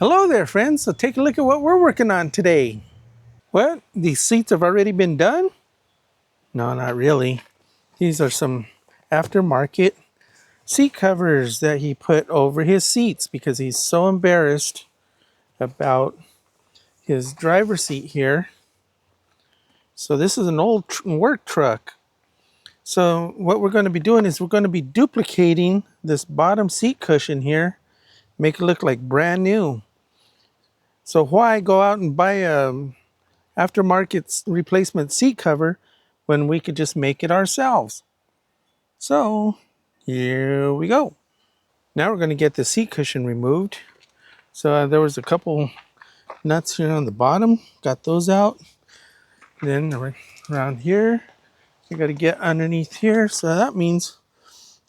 Hello there, friends. So take a look at what we're working on today. What? These seats have already been done? No, not really. These are some aftermarket seat covers that he put over his seats because he's so embarrassed about his driver's seat here. So this is an old work truck. So what we're going to be doing is we're going to be duplicating this bottom seat cushion here, make it look like brand new. So why go out and buy a aftermarket replacement seat cover when we could just make it ourselves? So here we go. Now we're going to get the seat cushion removed. So there was a couple nuts here on the bottom. Got those out. Then around here, I got to get underneath here. So that means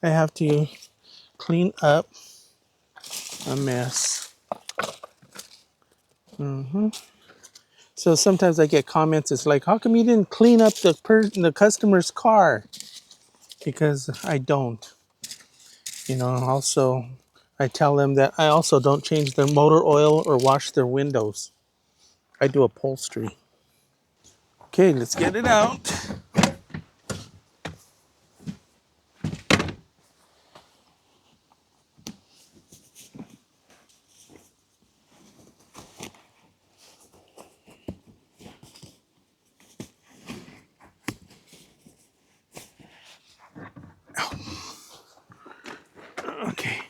I have to clean up a mess. So sometimes I get comments. It's like, how come you didn't clean up the customer's car? Because I don't. Also, I tell them that I also don't change their motor oil or wash their windows. I do upholstery. Okay, let's get it out. Okay.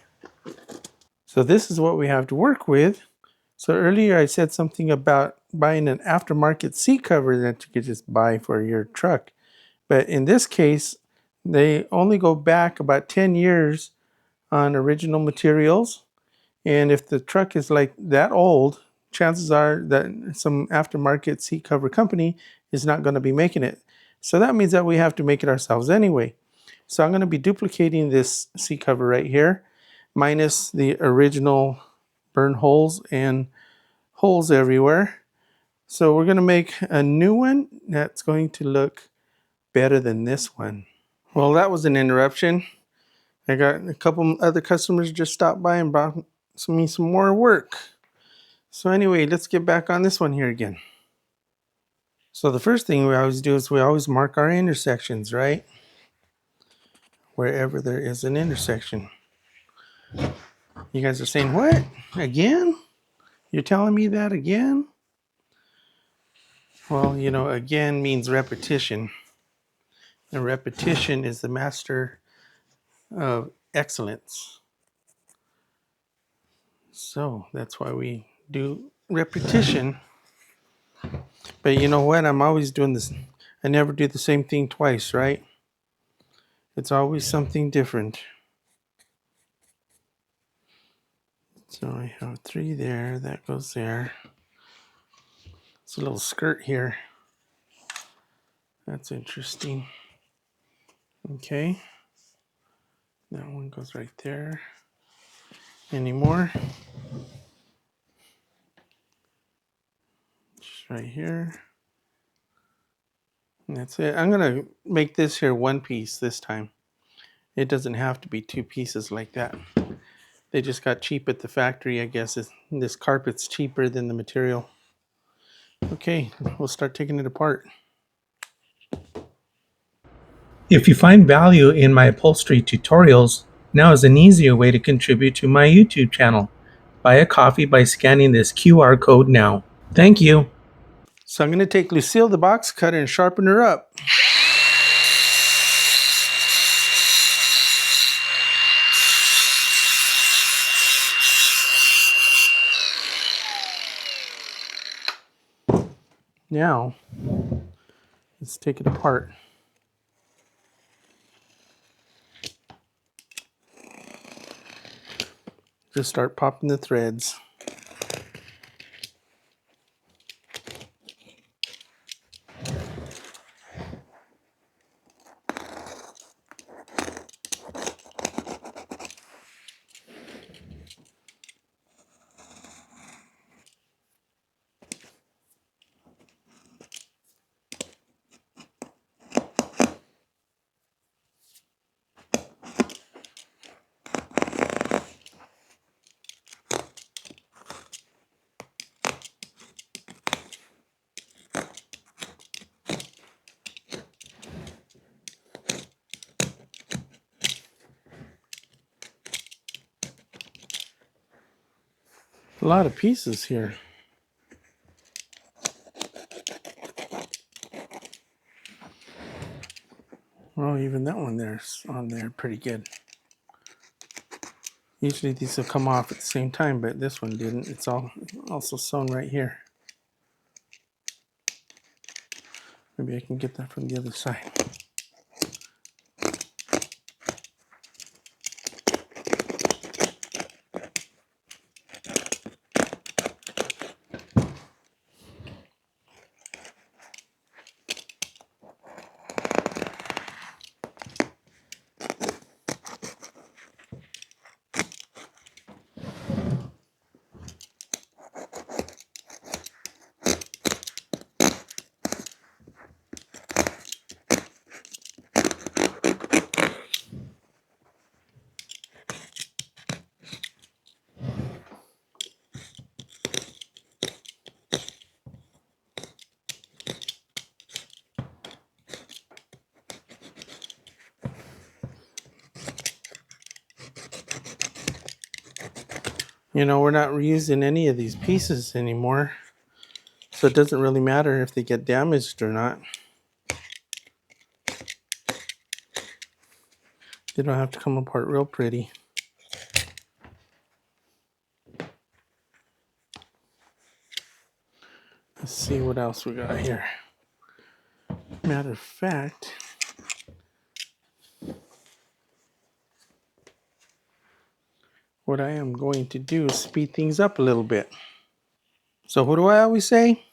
So this is what we have to work with. So earlier I said something about buying an aftermarket seat cover that you could just buy for your truck. But in this case, they only go back about 10 years on original materials. And if the truck is like that old, chances are that some aftermarket seat cover company is not going to be making it. So that means that we have to make it ourselves anyway. So I'm going to be duplicating this seat cover right here, minus the original burn holes and holes everywhere. So we're going to make a new one that's going to look better than this one. Well, that was an interruption. I got a couple other customers just stopped by and brought me some more work. So anyway, let's get back on this one here again. So the first thing we always do is we always mark our intersections, right? Wherever there is an intersection. You guys are saying, what? Again? You're telling me that again? Well, again means repetition. And repetition is the master of excellence. So that's why we do repetition. But you know what? I'm always doing this. I never do the same thing twice, right? It's always something different. So I have 3 there. That goes there. It's a little skirt here. That's interesting. Okay. That one goes right there. Any more? Just right here. And that's it. I'm going to make this here one piece this time. It doesn't have to be 2 pieces like that. They just got cheap at the factory, I guess. This carpet's cheaper than the material. Okay, we'll start taking it apart. If you find value in my upholstery tutorials, now is an easier way to contribute to my YouTube channel. Buy a coffee by scanning this QR code now. Thank you. So I'm going to take Lucille the box cutter and sharpen her up. Now, let's take it apart. Just start popping the threads. A lot of pieces here. Well, even that one there's on there pretty good. Usually these will come off at the same time, but this one didn't. It's all also sewn right here. Maybe I can get that from the other side. You know, we're not reusing any of these pieces anymore, so it doesn't really matter if they get damaged or not. They don't have to come apart real pretty. Let's see what else we got here. Matter of fact, what I am going to do is speed things up a little bit. So what do I always say?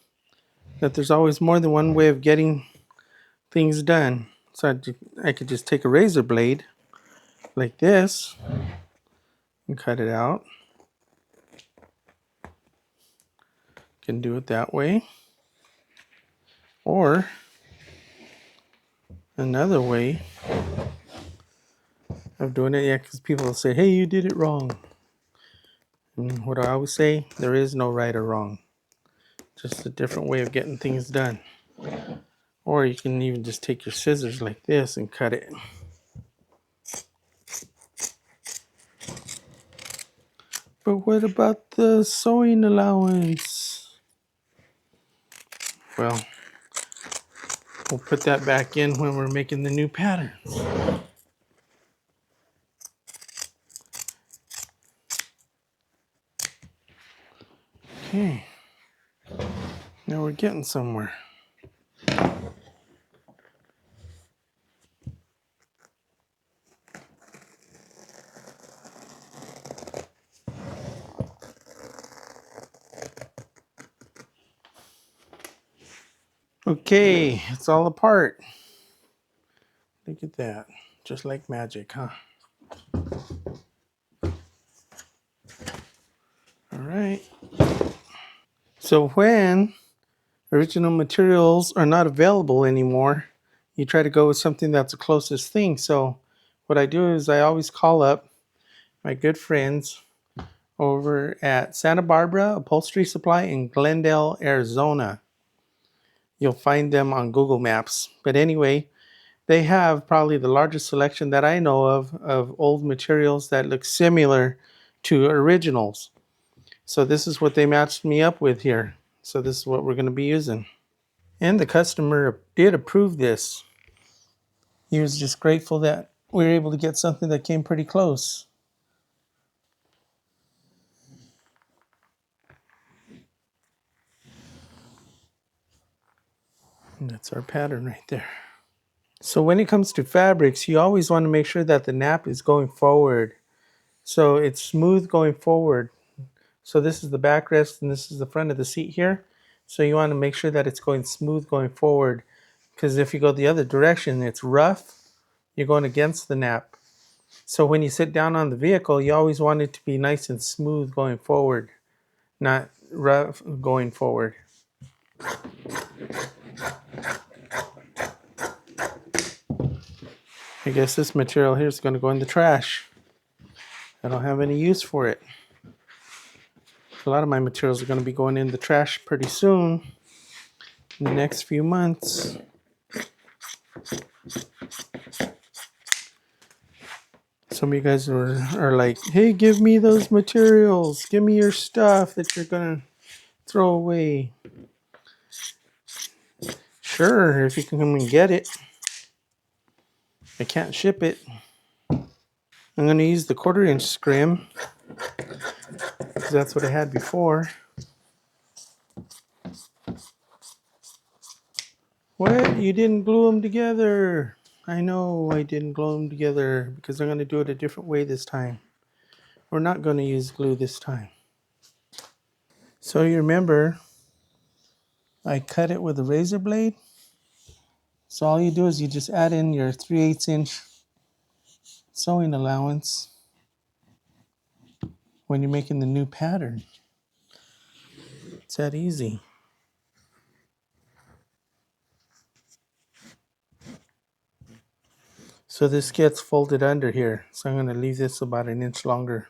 That there's always more than one way of getting things done. So I could just take a razor blade like this and cut it out. Can do it that way. Or another way of doing it, yeah, because people will say, hey, you did it wrong. And what I always say, there is no right or wrong. Just a different way of getting things done. Or you can even just take your scissors like this and cut it. But what about the sewing allowance? Well, we'll put that back in when we're making the new patterns. Okay, now we're getting somewhere. Okay, it's all apart. Look at that, just like magic, huh? All right. So when original materials are not available anymore, you try to go with something that's the closest thing. So what I do is I always call up my good friends over at Santa Barbara Upholstery Supply in Glendale, Arizona. You'll find them on Google Maps. But anyway, they have probably the largest selection that I know of old materials that look similar to originals. So this is what they matched me up with here. So this is what we're going to be using. And the customer did approve this. He was just grateful that we were able to get something that came pretty close. And that's our pattern right there. So when it comes to fabrics, you always want to make sure that the nap is going forward. So it's smooth going forward. So this is the backrest and this is the front of the seat here. So you want to make sure that it's going smooth going forward. Because if you go the other direction, it's rough, you're going against the nap. So when you sit down on the vehicle, you always want it to be nice and smooth going forward, not rough going forward. I guess this material here is going to go in the trash. I don't have any use for it. A lot of my materials are going to be going in the trash pretty soon, in the next few months. Some of you guys are like, hey, give me those materials. Give me your stuff that you're going to throw away. Sure, if you can come and get it. I can't ship it. I'm going to use the 1/4" scrim because that's what I had before. What? You didn't glue them together. I know I didn't glue them together because I'm going to do it a different way this time. We're not going to use glue this time. So you remember, I cut it with a razor blade. So all you do is you just add in your 3/8" sewing allowance when you're making the new pattern. It's that easy. So this gets folded under here. So I'm going to leave this about 1 inch longer.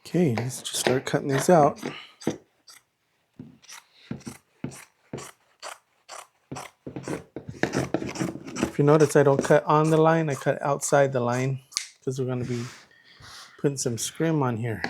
Okay, let's just start cutting these out. If you notice, I don't cut on the line, I cut outside the line because we're going to be putting some scrim on here.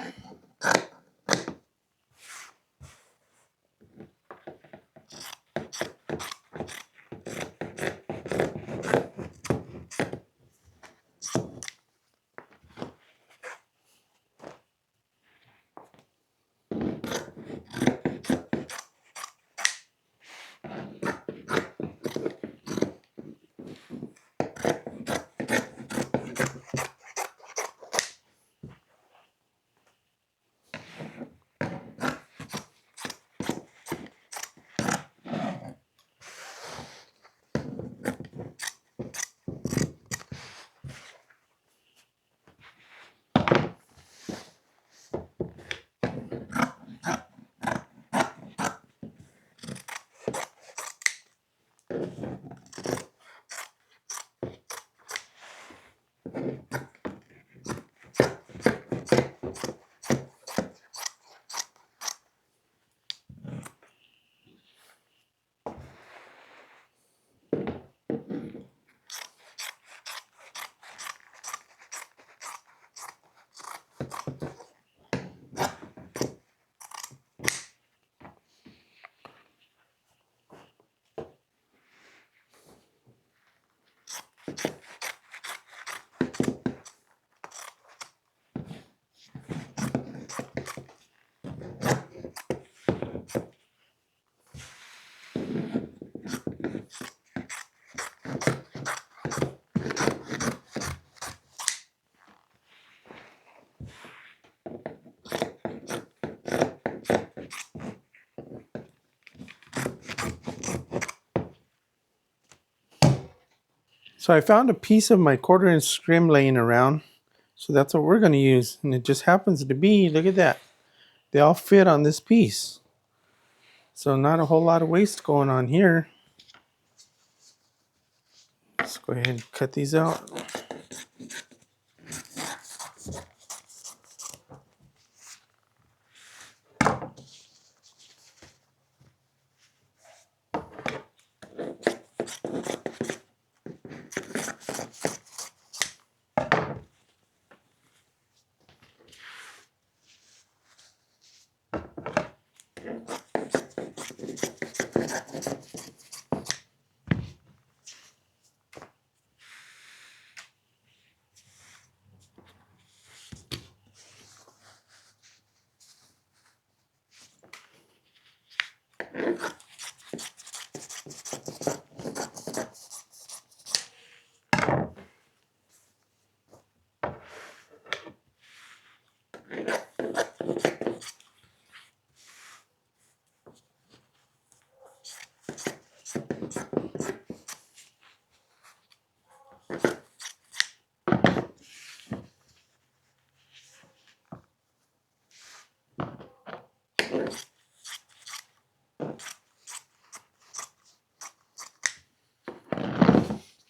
So I found a piece of my 1/4" scrim laying around. So that's what we're going to use. And it just happens to be, look at that. They all fit on this piece. So not a whole lot of waste going on here. Let's go ahead and cut these out.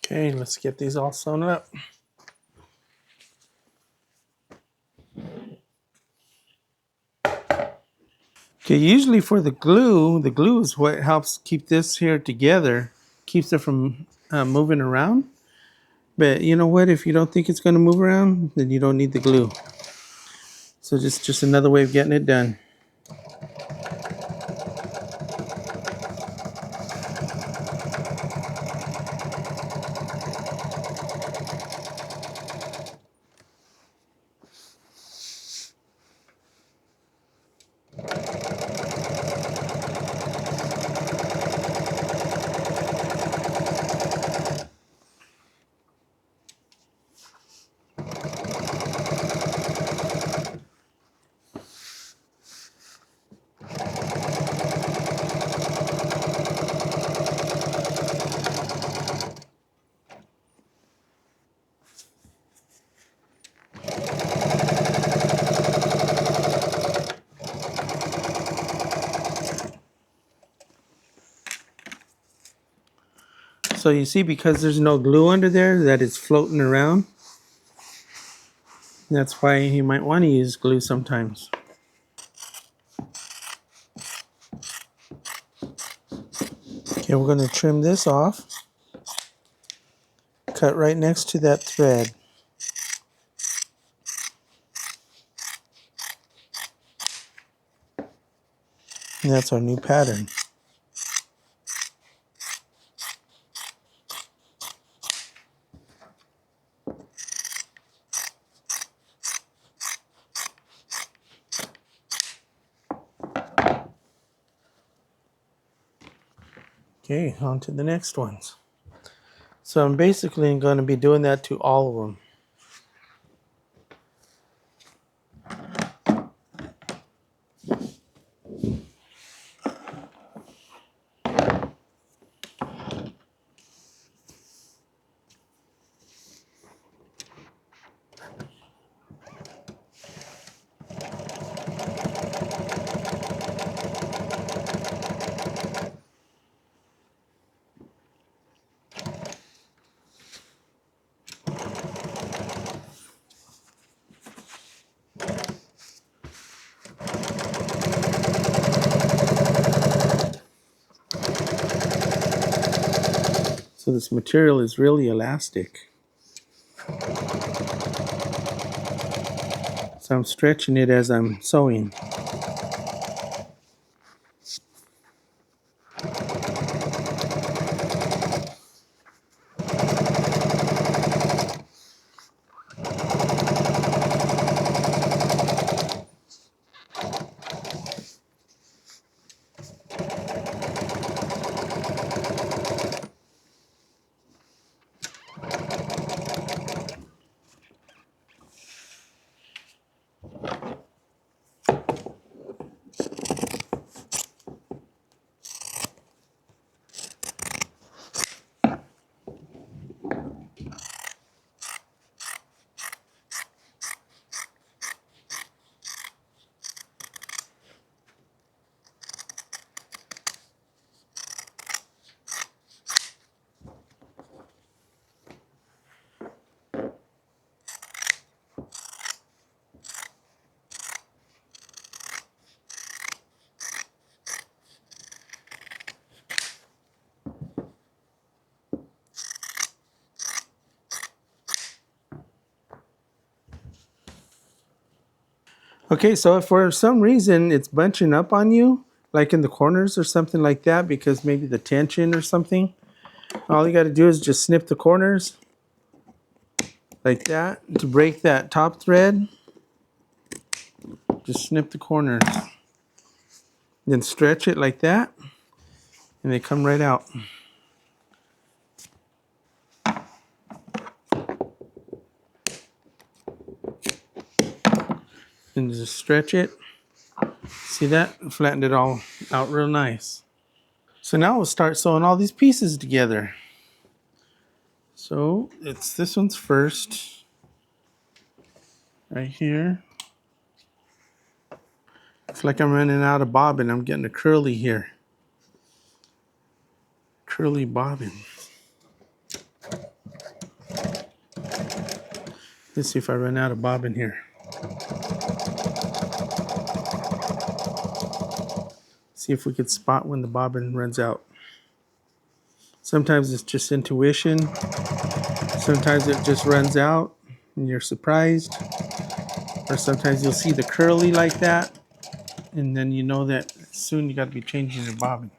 Okay, let's get these all sewn up. Okay, usually for the glue is what helps keep this here together, keeps it from moving around. But you know what? If you don't think it's going to move around, then you don't need the glue. So just another way of getting it done. So you see, because there's no glue under there, that it's floating around. That's why you might want to use glue sometimes. Okay, we're going to trim this off. Cut right next to that thread. And that's our new pattern. Okay, on to the next ones. So I'm basically going to be doing that to all of them. So this material is really elastic. So I'm stretching it as I'm sewing. Okay, so if for some reason it's bunching up on you, like in the corners or something like that, because maybe the tension or something, all you got to do is just snip the corners like that to break that top thread. Just snip the corners. Then stretch it like that, and they come right out. And just stretch it. See that? Flattened it all out real nice. So now we'll start sewing all these pieces together. So it's this one's first, right here. It's like I'm running out of bobbin. I'm getting a curly here. Curly bobbin. Let's see if I run out of bobbin here. See if we could spot when the bobbin runs out. Sometimes it's just intuition. Sometimes it just runs out and you're surprised. Or sometimes you'll see the curly like that, and then you know that soon you got to be changing your bobbin.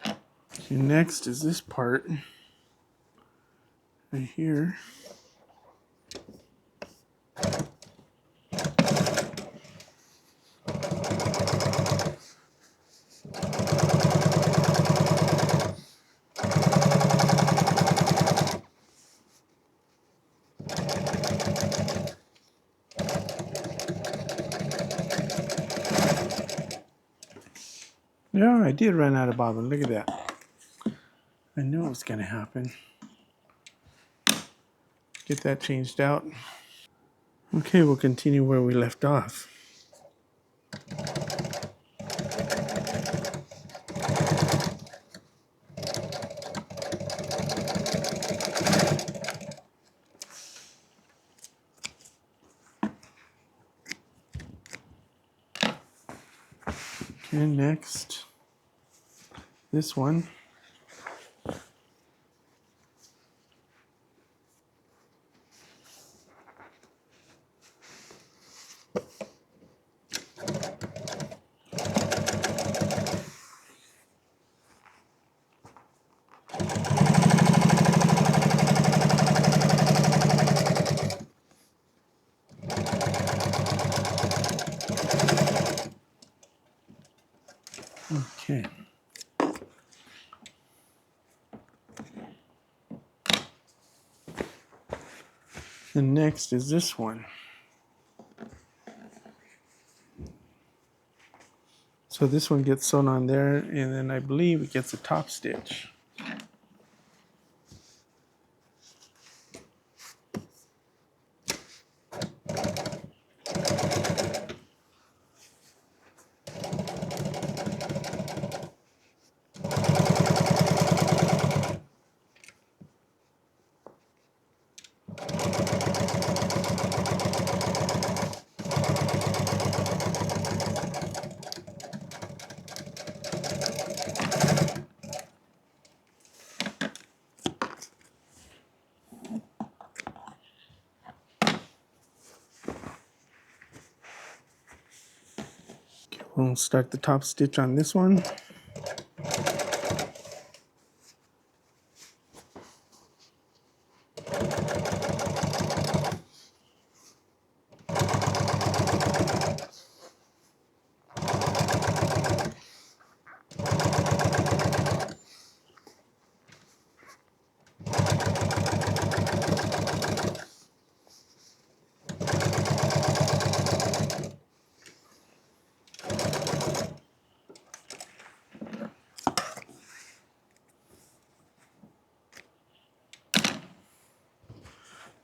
Okay, next is this part right here. Yeah, I did run out of bobbin. Look at that. I knew it was going to happen. Get that changed out. Okay, we'll continue where we left off. Okay, next, this one. Okay. And next is this one. So this one gets sewn on there, and then I believe it gets a top stitch. We'll start the top stitch on this one.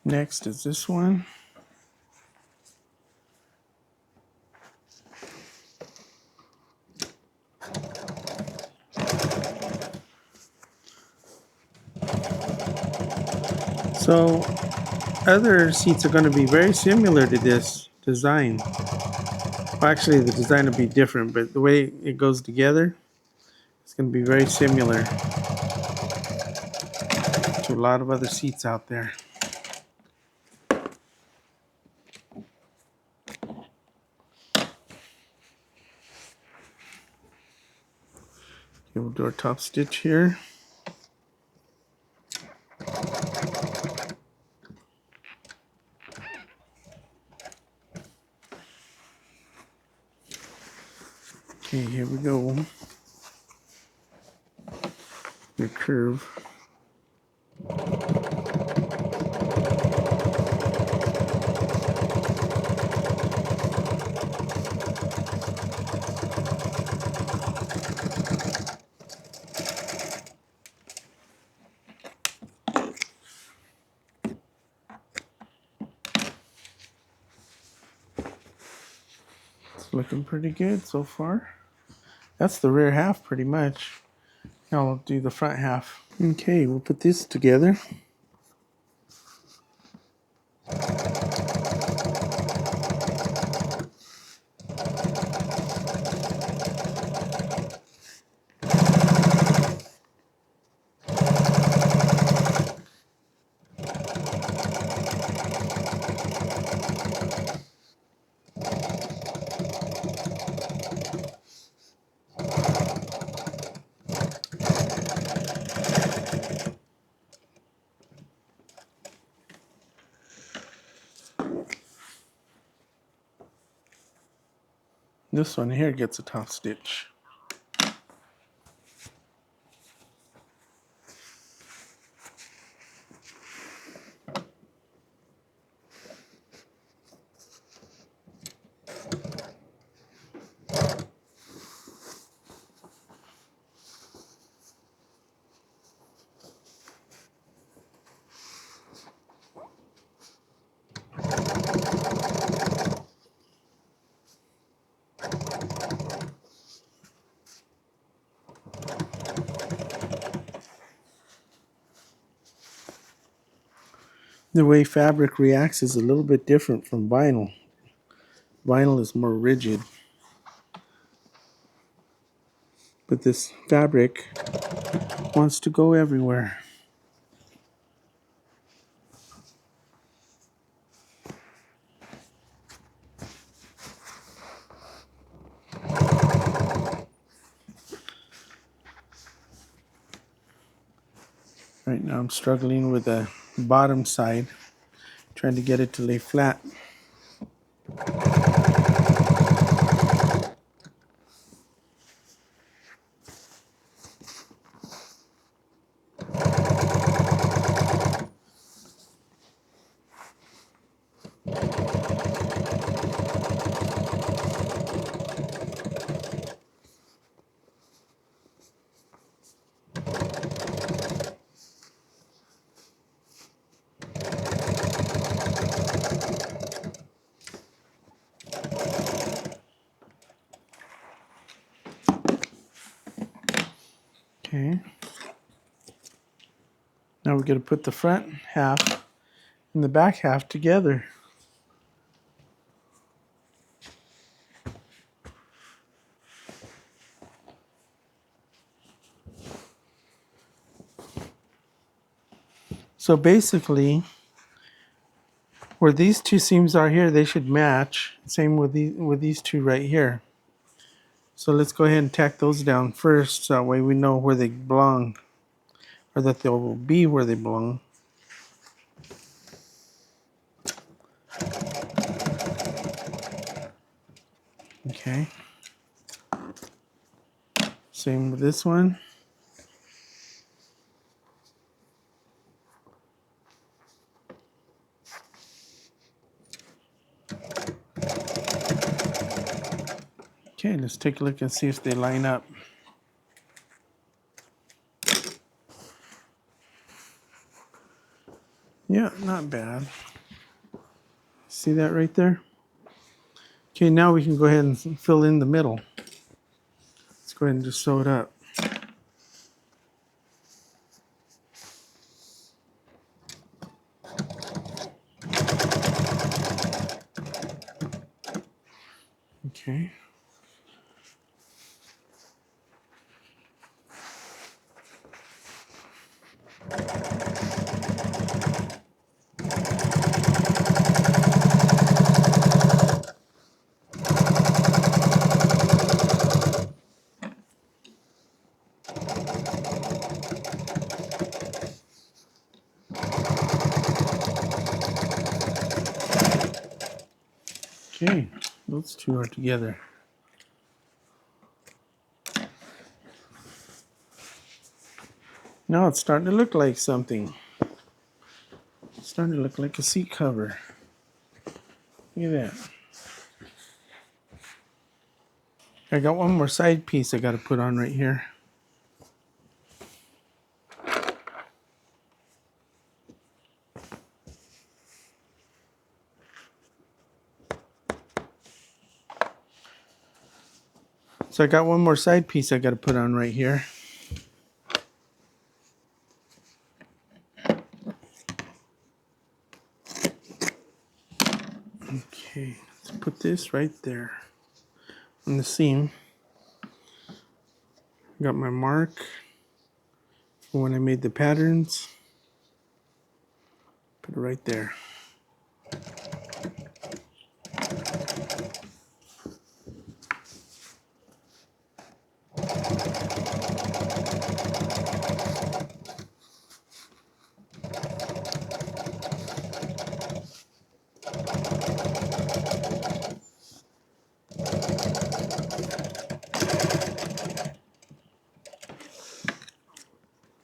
Next is this one. So other seats are going to be very similar to this design. Well, actually, the design will be different, but the way it goes together, it's going to be very similar to a lot of other seats out there. We'll do our top stitch here. Okay, here we go. Your curve. It's looking pretty good so far. That's the rear half pretty much. Now we'll do the front half. Okay, we'll put this together. This one here gets a top stitch. The way fabric reacts is a little bit different from vinyl. Vinyl is more rigid, but this fabric wants to go everywhere. Right now I'm struggling with the bottom side, trying to get it to lay flat. Okay. Now we're going to put the front half and the back half together. So basically, where these two seams are here, they should match. Same with these two right here. So let's go ahead and tack those down first, so that way we know where they belong, or that they will be where they belong. Okay. Same with this one. Okay, let's take a look and see if they line up. Yeah, not bad. See that right there? Okay, now we can go ahead and fill in the middle. Let's go ahead and just sew it up. Okay. Okay, those two are together. Now it's starting to look like something. It's starting to look like a seat cover. Look at that. I got one more side piece I got to put on right here. So I got one more side piece I got to put on right here. Okay, let's put this right there on the seam. Got my mark for when I made the patterns. Put it right there.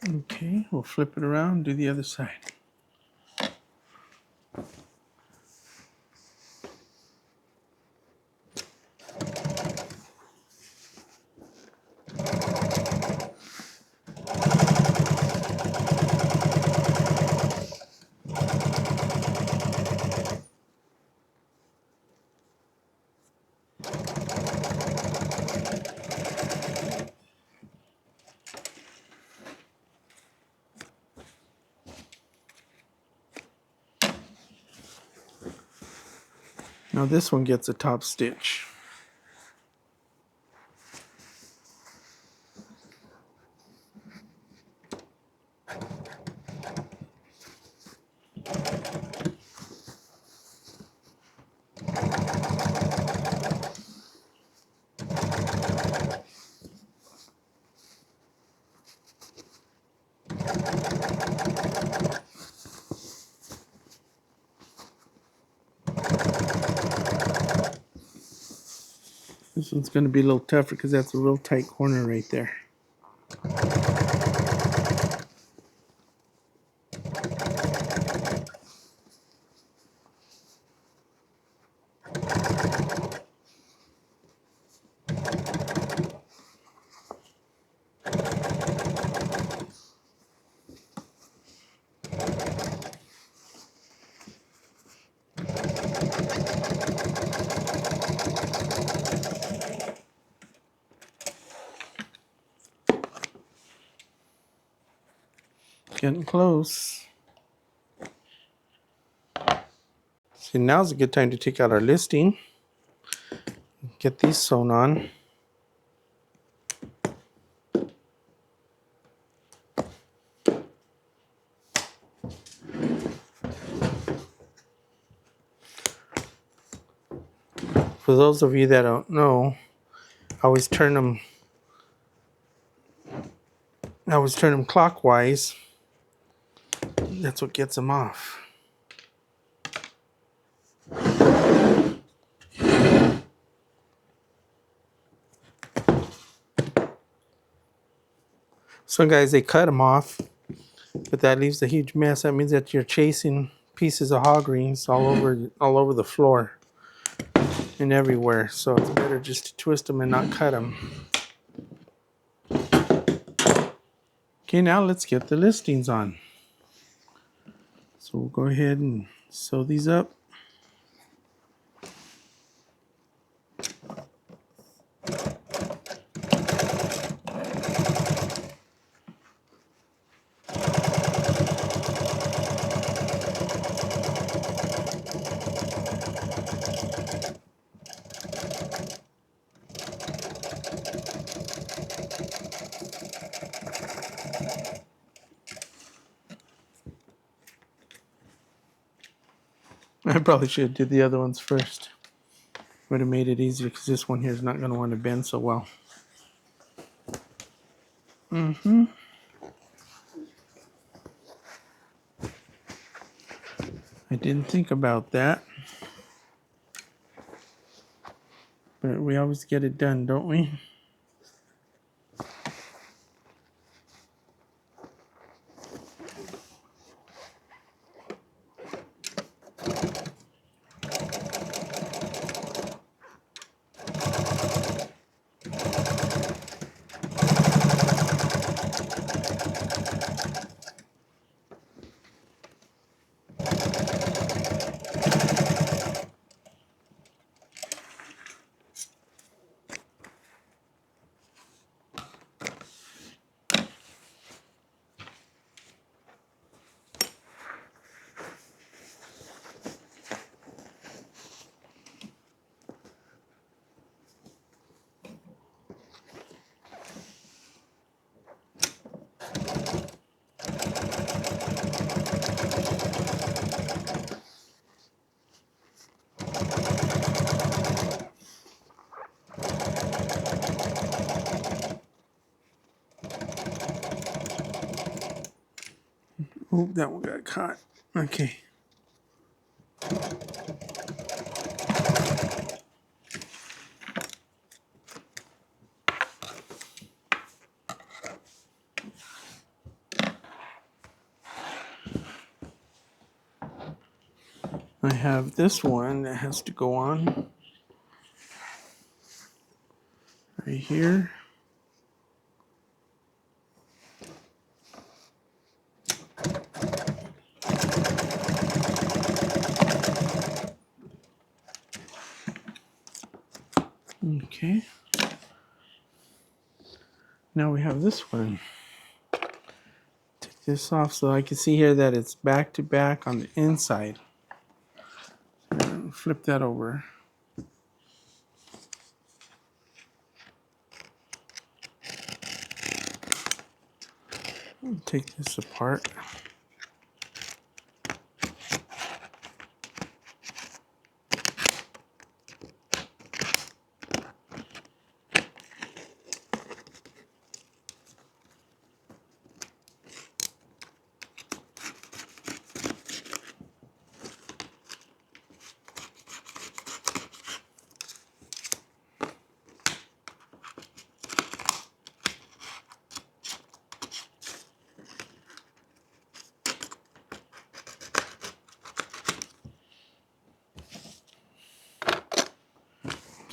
Okay, we'll flip it around, do the other side. Now this one gets a top stitch. This one's going to be a little tougher because that's a real tight corner right there. Getting close. See, now's a good time to take out our listing. Get these sewn on. For those of you that don't know, I always turn them clockwise. That's what gets them off. Some guys, they cut them off, but that leaves a huge mess. That means that you're chasing pieces of hog rings all over the floor and everywhere. So it's better just to twist them and not cut them. Okay, now let's get the listings on. So we'll go ahead and sew these up. I probably should have did the other ones first. Would have made it easier because this one here is not going to want to bend so well. I didn't think about that. But we always get it done, don't we? Oh, that one got caught. Okay. I have this one that has to go on right here. Okay. Now we have this one. Take this off so I can see here that it's back to back on the inside. Flip that over. Take this apart.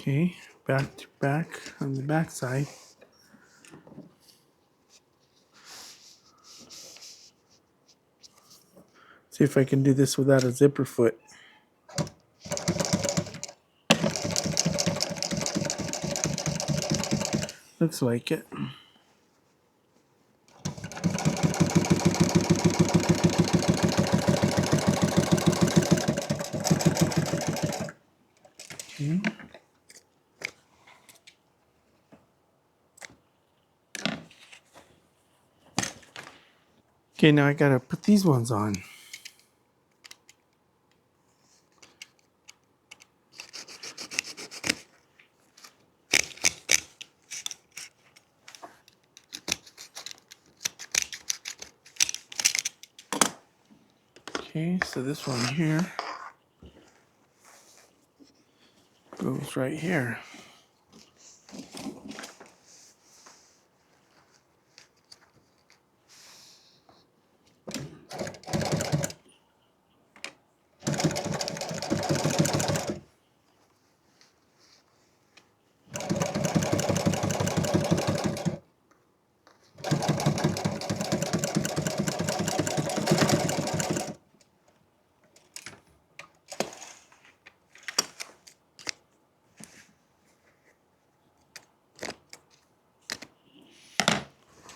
Okay, back to back on the back side. See if I can do this without a zipper foot. Looks like it. Okay. Okay, now I gotta put these ones on. Okay, so this one here goes right here.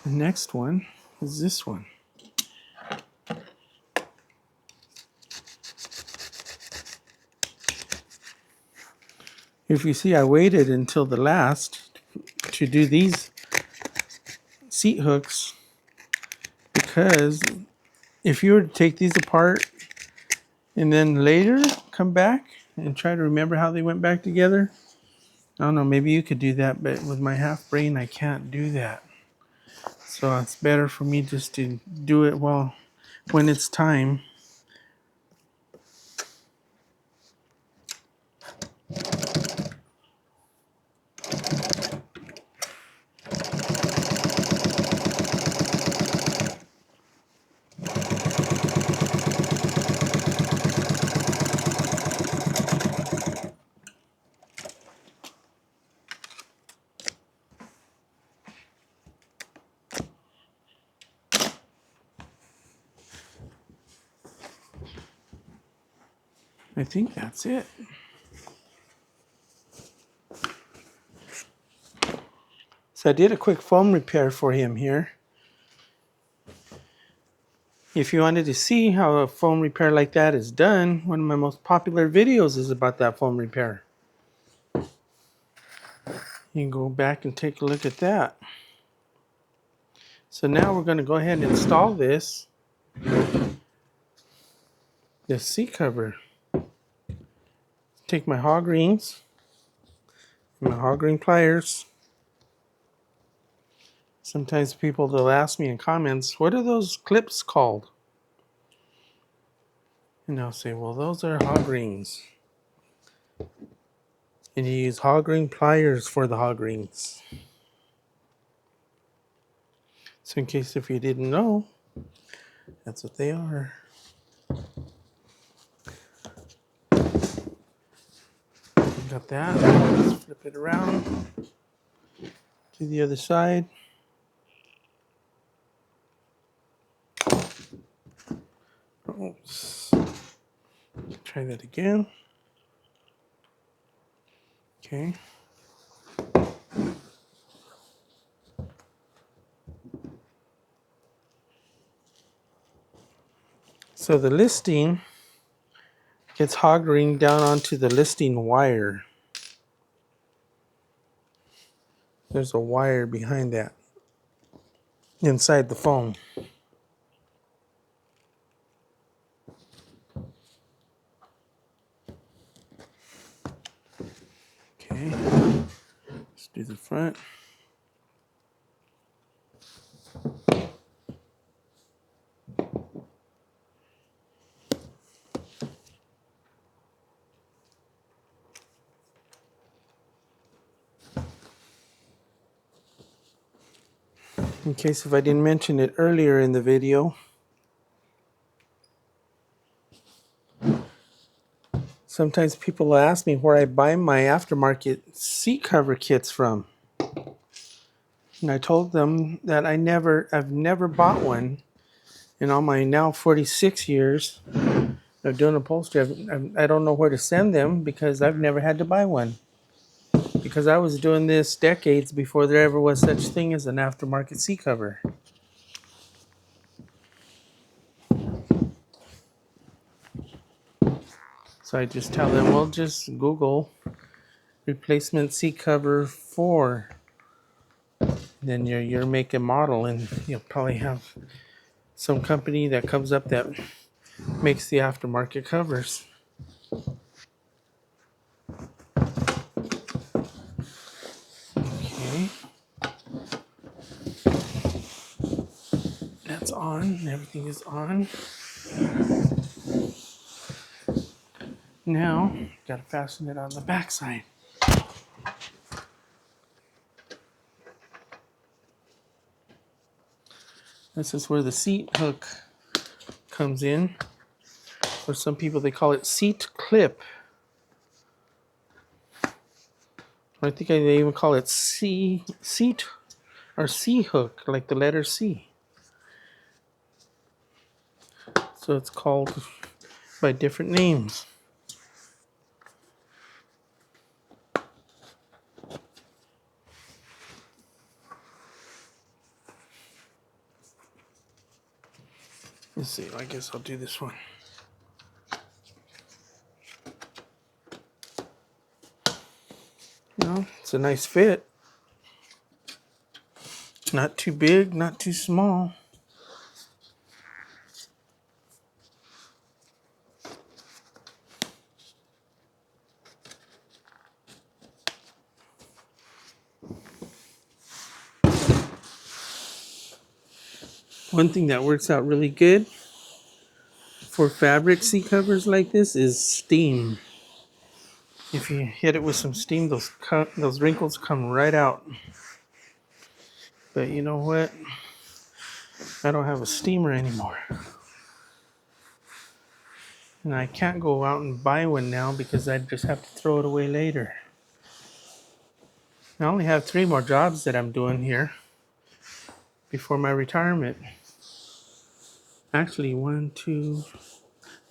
The next one is this one. If you see, I waited until the last to do these seat hooks because if you were to take these apart and then later come back and try to remember how they went back together, I don't know, maybe you could do that, but with my half brain, I can't do that. So it's better for me just to do it when it's time. I think that's it. So I did a quick foam repair for him here. If you wanted to see how a foam repair like that is done, one of my most popular videos is about that foam repair. You can go back and take a look at that. So now we're going to go ahead and install this seat cover. Take my hog rings, my hog ring pliers. Sometimes people will ask me in comments, what are those clips called? And I'll say, well, those are hog rings. And you use hog ring pliers for the hog rings. So in case if you didn't know, that's what they are. Got that. Let's flip it around to the other side. Oops. Try that again. Okay. So the listing gets hog ringed down onto the listing wire. There's a wire behind that, inside the foam. Okay, let's do the front. In case if I didn't mention it earlier in the video, sometimes people ask me where I buy my aftermarket seat cover kits from. And I told them that I've never bought one in all my now 46 years of doing upholstery. I don't know where to send them because I've never had to buy one. Because I was doing this decades before there ever was such thing as an aftermarket seat cover. So I just tell them, well, just Google replacement seat cover for then your make and model, and you'll probably have some company that comes up that makes the aftermarket covers. Okay. That's on. Everything is on. Now, gotta fasten it on the back side. This is where the seat hook comes in. Or some people, they call it seat clip. I think they even call it seat or C hook, like the letter C. So it's called by different names. Let's see, I guess I'll do this one. You know, it's a nice fit. Not too big, not too small. One thing that works out really good for fabric seat covers like this is steam. If you hit it with some steam, those wrinkles come right out. But you know what? I don't have a steamer anymore. And I can't go out and buy one now because I just have to throw it away later. I only have 3 more jobs that I'm doing here before my retirement. Actually, 1, 2.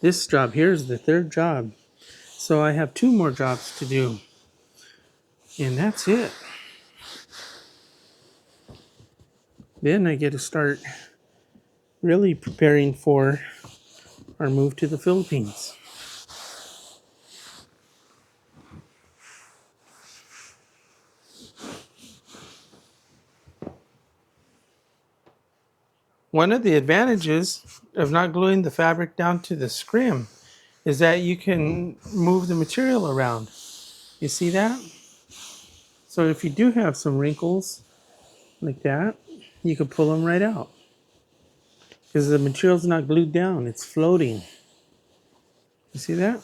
This job here is the 3rd job. So I have 2 more jobs to do. And that's it. Then I get to start really preparing for our move to the Philippines. One of the advantages of not gluing the fabric down to the scrim is that you can move the material around. You see that? So if you do have some wrinkles like that, you can pull them right out. Because the material's not glued down, it's floating. You see that?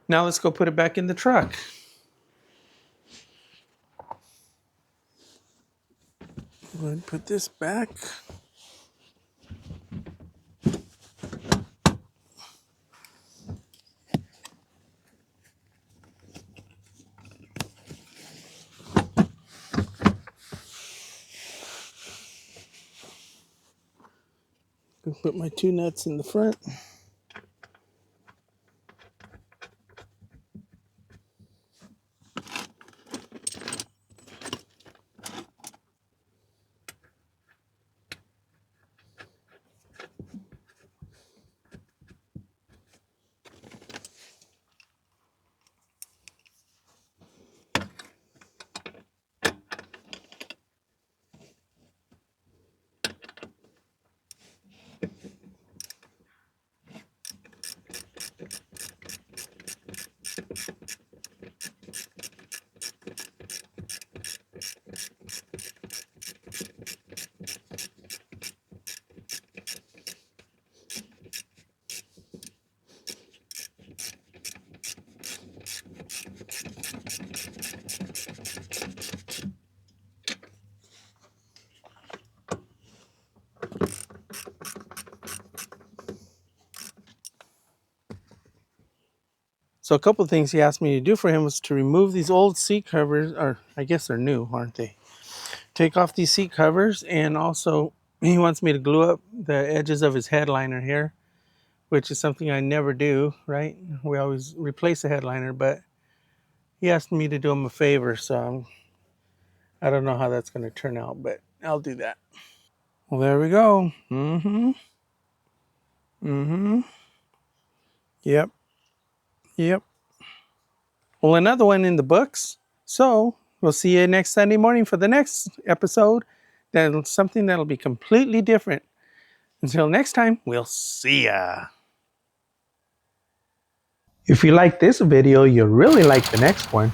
Now let's go put it back in the truck. Go ahead and put this back. Put my 2 nuts in the front. So a couple of things he asked me to do for him was to remove these old seat covers, or I guess they're new, aren't they? Take off these seat covers, and also he wants me to glue up the edges of his headliner here, which is something I never do, right? We always replace the headliner, but he asked me to do him a favor, so I don't know how that's going to turn out, but I'll do that. Well, there we go. Yep. Yep. Well, another one in the books. So we'll see you next Sunday morning for the next episode. That's something that'll be completely different. Until next time, we'll see ya. If you like this video, you'll really like the next one.